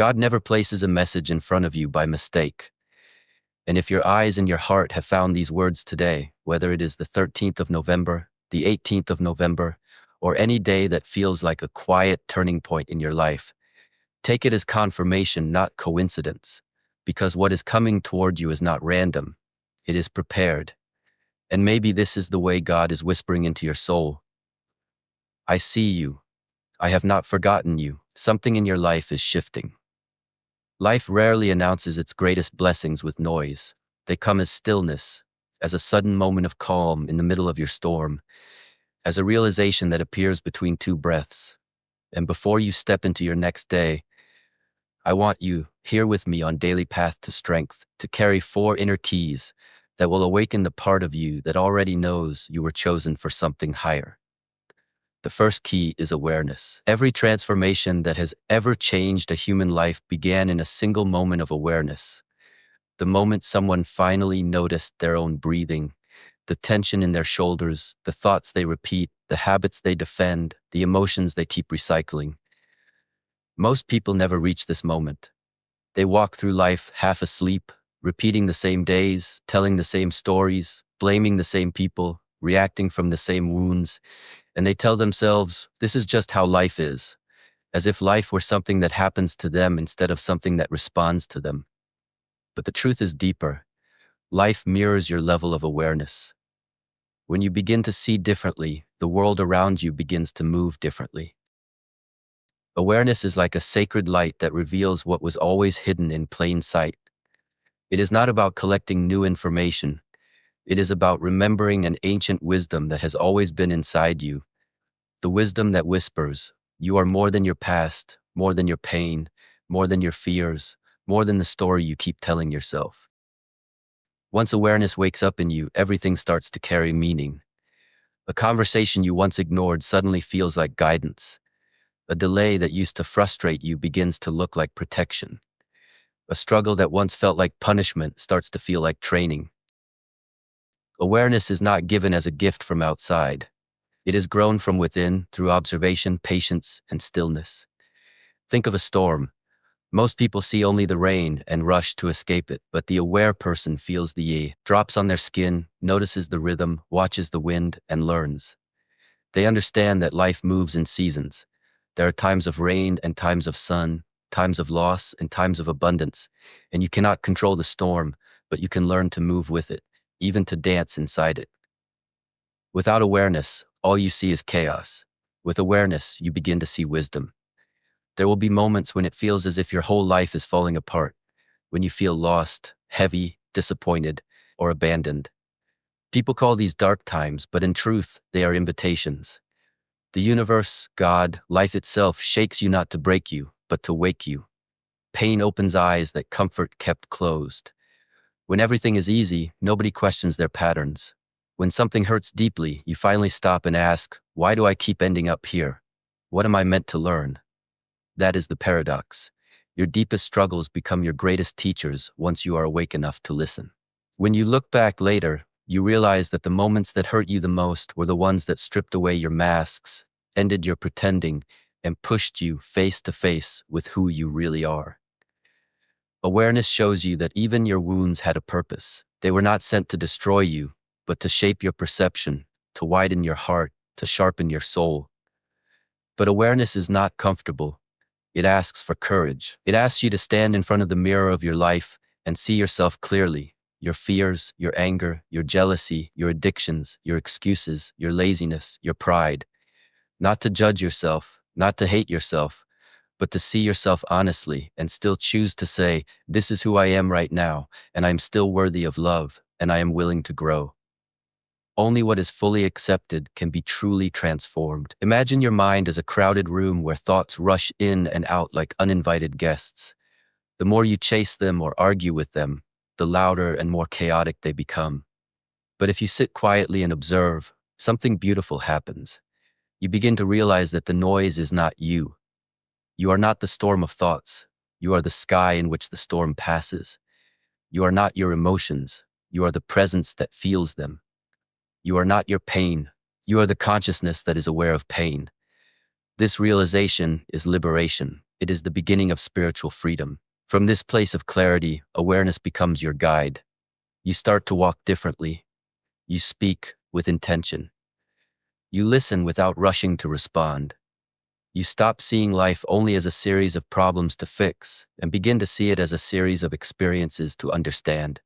God never places a message in front of you by mistake. And if your eyes and your heart have found these words today, whether it is the 13th of November, the 18th of November, or any day that feels like a quiet turning point in your life, take it as confirmation, not coincidence, because what is coming toward you is not random. It is prepared. And maybe this is the way God is whispering into your soul. I see you. I have not forgotten you. Something in your life is shifting. Life rarely announces its greatest blessings with noise. They come as stillness, as a sudden moment of calm in the middle of your storm, as a realization that appears between two breaths. And before you step into your next day, I want you here with me on Daily Path to Strength to carry 4 inner keys that will awaken the part of you that already knows you were chosen for something higher. The first key is awareness. Every transformation that has ever changed a human life began in a single moment of awareness. The moment someone finally noticed their own breathing, the tension in their shoulders, the thoughts they repeat, the habits they defend, the emotions they keep recycling. Most people never reach this moment. They walk through life half asleep, repeating the same days, telling the same stories, blaming the same people, reacting from the same wounds, and they tell themselves, this is just how life is, as if life were something that happens to them instead of something that responds to them. But the truth is deeper. Life mirrors your level of awareness. When you begin to see differently, the world around you begins to move differently. Awareness is like a sacred light that reveals what was always hidden in plain sight. It is not about collecting new information. It is about remembering an ancient wisdom that has always been inside you. The wisdom that whispers, you are more than your past, more than your pain, more than your fears, more than the story you keep telling yourself. Once awareness wakes up in you, everything starts to carry meaning. A conversation you once ignored suddenly feels like guidance. A delay that used to frustrate you begins to look like protection. A struggle that once felt like punishment starts to feel like training. Awareness is not given as a gift from outside. It is grown from within through observation, patience, and stillness. Think of a storm. Most people see only the rain and rush to escape it, but the aware person feels the drops on their skin, notices the rhythm, watches the wind, and learns. They understand that life moves in seasons. There are times of rain and times of sun, times of loss and times of abundance, and you cannot control the storm, but you can learn to move with it, even to dance inside it. Without awareness, all you see is chaos. With awareness, you begin to see wisdom. There will be moments when it feels as if your whole life is falling apart, when you feel lost, heavy, disappointed, or abandoned. People call these dark times, but in truth, they are invitations. The universe, God, life itself shakes you not to break you, but to wake you. Pain opens eyes that comfort kept closed. When everything is easy, nobody questions their patterns. When something hurts deeply, you finally stop and ask, why do I keep ending up here? What am I meant to learn? That is the paradox. Your deepest struggles become your greatest teachers once you are awake enough to listen. When you look back later, you realize that the moments that hurt you the most were the ones that stripped away your masks, ended your pretending, and pushed you face to face with who you really are. Awareness shows you that even your wounds had a purpose. They were not sent to destroy you, but to shape your perception, to widen your heart, to sharpen your soul. But awareness is not comfortable. It asks for courage. It asks you to stand in front of the mirror of your life and see yourself clearly. Your fears, your anger, your jealousy, your addictions, your excuses, your laziness, your pride. Not to judge yourself, not to hate yourself, but to see yourself honestly and still choose to say, this is who I am right now, and I'm still worthy of love, and I am willing to grow. Only what is fully accepted can be truly transformed. Imagine your mind as a crowded room where thoughts rush in and out like uninvited guests. The more you chase them or argue with them, the louder and more chaotic they become. But if you sit quietly and observe, something beautiful happens. You begin to realize that the noise is not you. You are not the storm of thoughts. You are the sky in which the storm passes. You are not your emotions. You are the presence that feels them. You are not your pain. You are the consciousness that is aware of pain. This realization is liberation. It is the beginning of spiritual freedom. From this place of clarity, awareness becomes your guide. You start to walk differently. You speak with intention. You listen without rushing to respond. You stop seeing life only as a series of problems to fix and begin to see it as a series of experiences to understand.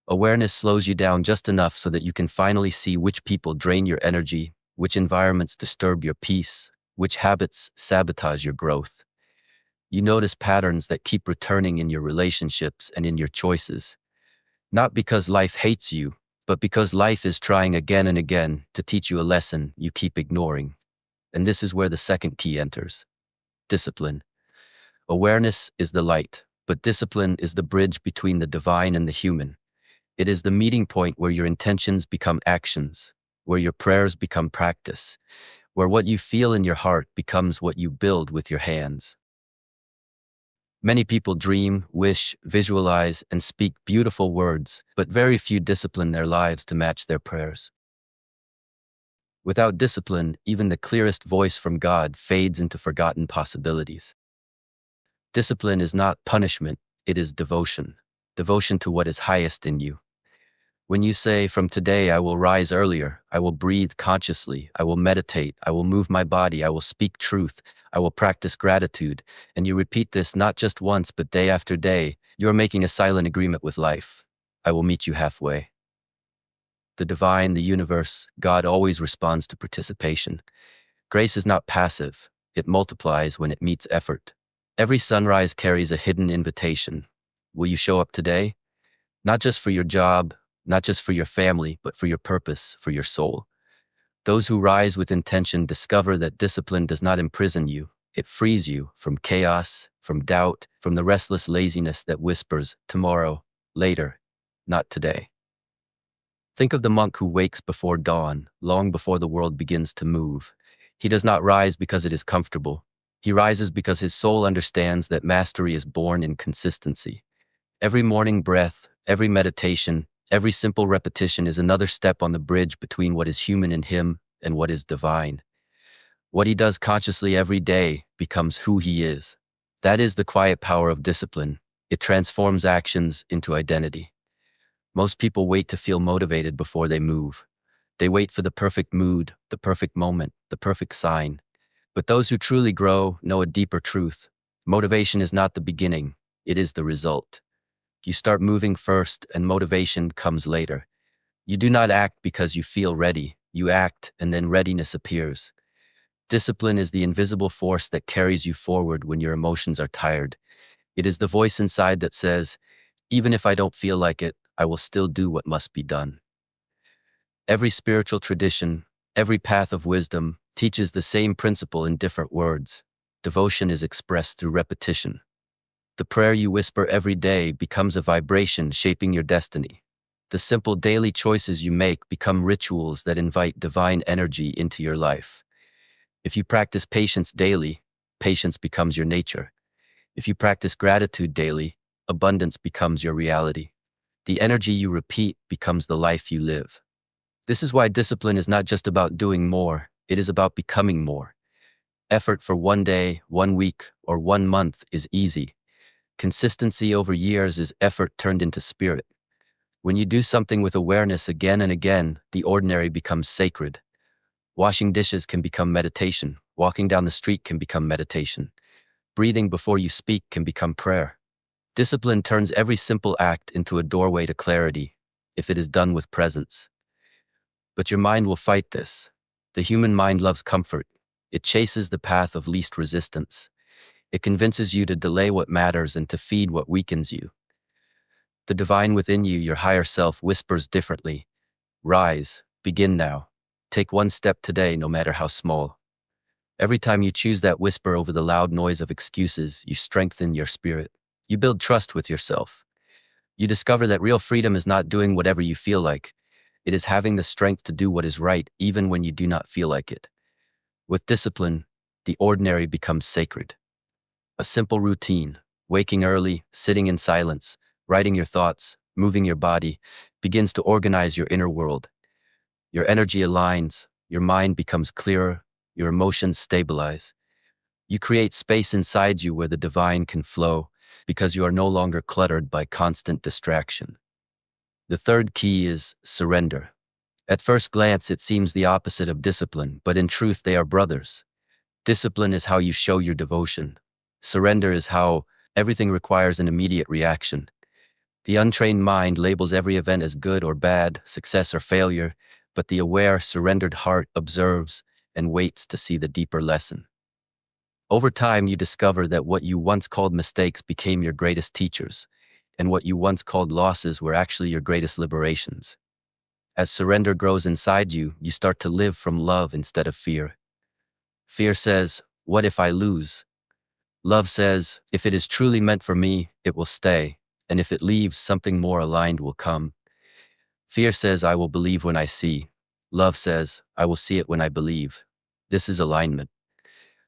Awareness slows you down just enough so that you can finally see which people drain your energy, which environments disturb your peace, which habits sabotage your growth. You notice patterns that keep returning in your relationships and in your choices. Not because life hates you, but because life is trying again and again to teach you a lesson you keep ignoring. And this is where the second key enters: discipline. Awareness is the light, but discipline is the bridge between the divine and the human. It is the meeting point where your intentions become actions, where your prayers become practice, where what you feel in your heart becomes what you build with your hands. Many people dream, wish, visualize, and speak beautiful words, but very few discipline their lives to match their prayers. Without discipline, even the clearest voice from God fades into forgotten possibilities. Discipline is not punishment, it is devotion. Devotion to what is highest in you. When you say, "From today I will rise earlier, I will breathe consciously, I will meditate, I will move my body, I will speak truth, I will practice gratitude," and you repeat this not just once but day after day, you are making a silent agreement with life. I will meet you halfway. The divine, the universe, God always responds to participation. Grace is not passive, it multiplies when it meets effort. Every sunrise carries a hidden invitation. Will you show up today? Not just for your job, not just for your family, but for your purpose, for your soul. Those who rise with intention discover that discipline does not imprison you. It frees you from chaos, from doubt, from the restless laziness that whispers, tomorrow, later, not today. Think of the monk who wakes before dawn, long before the world begins to move. He does not rise because it is comfortable. He rises because his soul understands that mastery is born in consistency. Every morning breath, every meditation, every simple repetition is another step on the bridge between what is human in him and what is divine. What he does consciously every day becomes who he is. That is the quiet power of discipline. It transforms actions into identity. Most people wait to feel motivated before they move. They wait for the perfect mood, the perfect moment, the perfect sign. But those who truly grow know a deeper truth. Motivation is not the beginning, it is the result. You start moving first and motivation comes later. You do not act because you feel ready. You act and then readiness appears. Discipline is the invisible force that carries you forward when your emotions are tired. It is the voice inside that says, "Even if I don't feel like it, I will still do what must be done." Every spiritual tradition, every path of wisdom teaches the same principle in different words. Devotion is expressed through repetition. The prayer you whisper every day becomes a vibration shaping your destiny. The simple daily choices you make become rituals that invite divine energy into your life. If you practice patience daily, patience becomes your nature. If you practice gratitude daily, abundance becomes your reality. The energy you repeat becomes the life you live. This is why discipline is not just about doing more, it is about becoming more. Effort for one day, 1 week, or 1 month is easy. Consistency over years is effort turned into spirit. When you do something with awareness again and again, the ordinary becomes sacred. Washing dishes can become meditation. Walking down the street can become meditation. Breathing before you speak can become prayer. Discipline turns every simple act into a doorway to clarity, if it is done with presence. But your mind will fight this. The human mind loves comfort. It chases the path of least resistance. It convinces you to delay what matters and to feed what weakens you. The divine within you, your higher self, whispers differently. Rise, begin now. Take one step today, no matter how small. Every time you choose that whisper over the loud noise of excuses, you strengthen your spirit. You build trust with yourself. You discover that real freedom is not doing whatever you feel like. It is having the strength to do what is right, even when you do not feel like it. With discipline, the ordinary becomes sacred. A simple routine, waking early, sitting in silence, writing your thoughts, moving your body, begins to organize your inner world. Your energy aligns, your mind becomes clearer, your emotions stabilize. You create space inside you where the divine can flow because you are no longer cluttered by constant distraction. The third key is surrender. At first glance, it seems the opposite of discipline, but in truth, they are brothers. Discipline is how you show your devotion. Surrender is how everything requires an immediate reaction. The untrained mind labels every event as good or bad, success or failure, but the aware, surrendered heart observes and waits to see the deeper lesson. Over time, you discover that what you once called mistakes became your greatest teachers, and what you once called losses were actually your greatest liberations. As surrender grows inside you, you start to live from love instead of fear. Fear says, "What if I lose?" Love says, "If it is truly meant for me, it will stay, and if it leaves, something more aligned will come." Fear says, "I will believe when I see." Love says, "I will see it when I believe." This is alignment.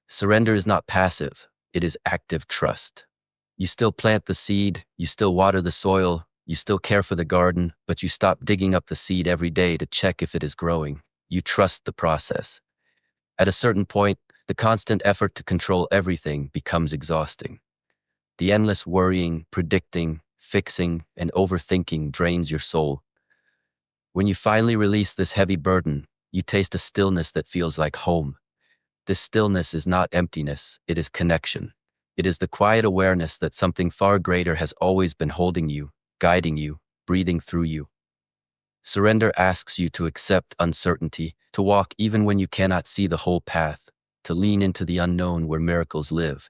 Surrender is not passive, it is active trust. You still plant the seed, you still water the soil, you still care for the garden, but you stop digging up the seed every day to check if it is growing. You trust the process. At a certain point, the constant effort to control everything becomes exhausting. The endless worrying, predicting, fixing, and overthinking drains your soul. When you finally release this heavy burden, you taste a stillness that feels like home. This stillness is not emptiness, it is connection. It is the quiet awareness that something far greater has always been holding you, guiding you, breathing through you. Surrender asks you to accept uncertainty, to walk even when you cannot see the whole path, to lean into the unknown where miracles live.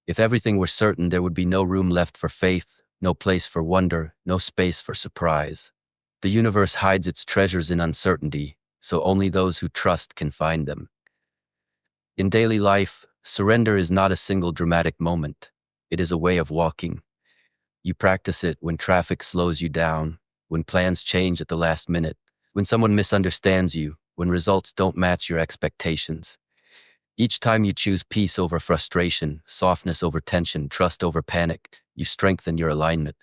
If everything were certain, there would be no room left for faith, no place for wonder, no space for surprise. The universe hides its treasures in uncertainty, so only those who trust can find them. In daily life, surrender is not a single dramatic moment. It is a way of walking. You practice it when traffic slows you down, when plans change at the last minute, when someone misunderstands you, when results don't match your expectations. Each time you choose peace over frustration, softness over tension, trust over panic, you strengthen your alignment.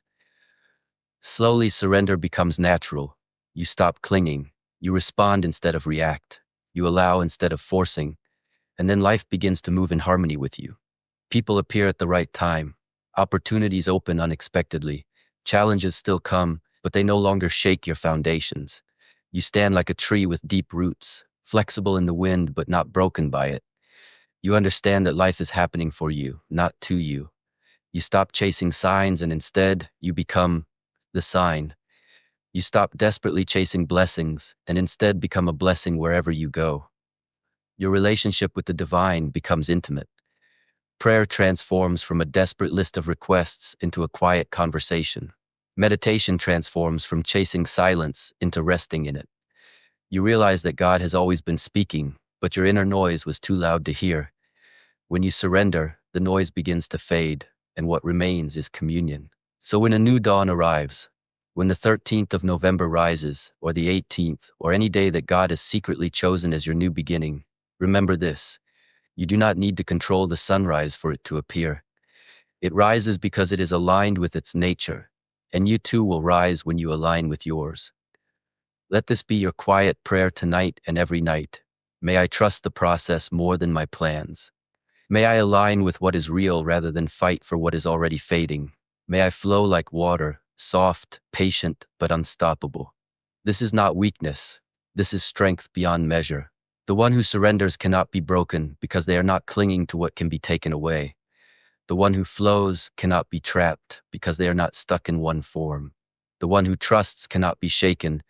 Slowly, surrender becomes natural. You stop clinging. You respond instead of react. You allow instead of forcing. And then life begins to move in harmony with you. People appear at the right time. Opportunities open unexpectedly. Challenges still come, but they no longer shake your foundations. You stand like a tree with deep roots, flexible in the wind but not broken by it. You understand that life is happening for you, not to you. You stop chasing signs and instead you become the sign. You stop desperately chasing blessings and instead become a blessing wherever you go. Your relationship with the divine becomes intimate. Prayer transforms from a desperate list of requests into a quiet conversation. Meditation transforms from chasing silence into resting in it. You realize that God has always been speaking, but your inner noise was too loud to hear. When you surrender, the noise begins to fade, and what remains is communion. So when a new dawn arrives, when the 13th of November rises, or the 18th, or any day that God has secretly chosen as your new beginning, remember this: you do not need to control the sunrise for it to appear. It rises because it is aligned with its nature, and you too will rise when you align with yours. Let this be your quiet prayer tonight and every night. May I trust the process more than my plans. May I align with what is real rather than fight for what is already fading. May I flow like water, soft, patient, but unstoppable. This is not weakness. This is strength beyond measure. The one who surrenders cannot be broken because they are not clinging to what can be taken away. The one who flows cannot be trapped because they are not stuck in one form. The one who trusts cannot be shaken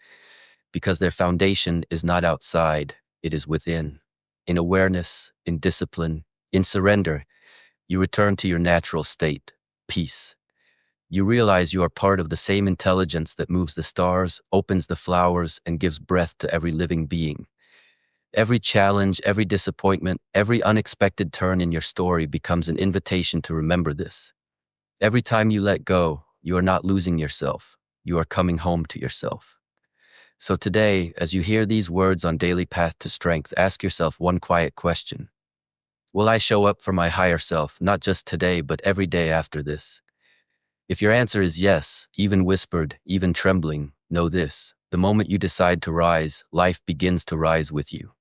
because their foundation is not outside, it is within. In awareness, in discipline, in surrender, you return to your natural state, peace. You realize you are part of the same intelligence that moves the stars, opens the flowers, and gives breath to every living being. Every challenge, every disappointment, every unexpected turn in your story becomes an invitation to remember this. Every time you let go, you are not losing yourself. You are coming home to yourself. So today, as you hear these words on Daily Path to Strength, ask yourself one quiet question. Will I show up for my higher self, not just today, but every day after this? If your answer is yes, even whispered, even trembling, know this: the moment you decide to rise, life begins to rise with you.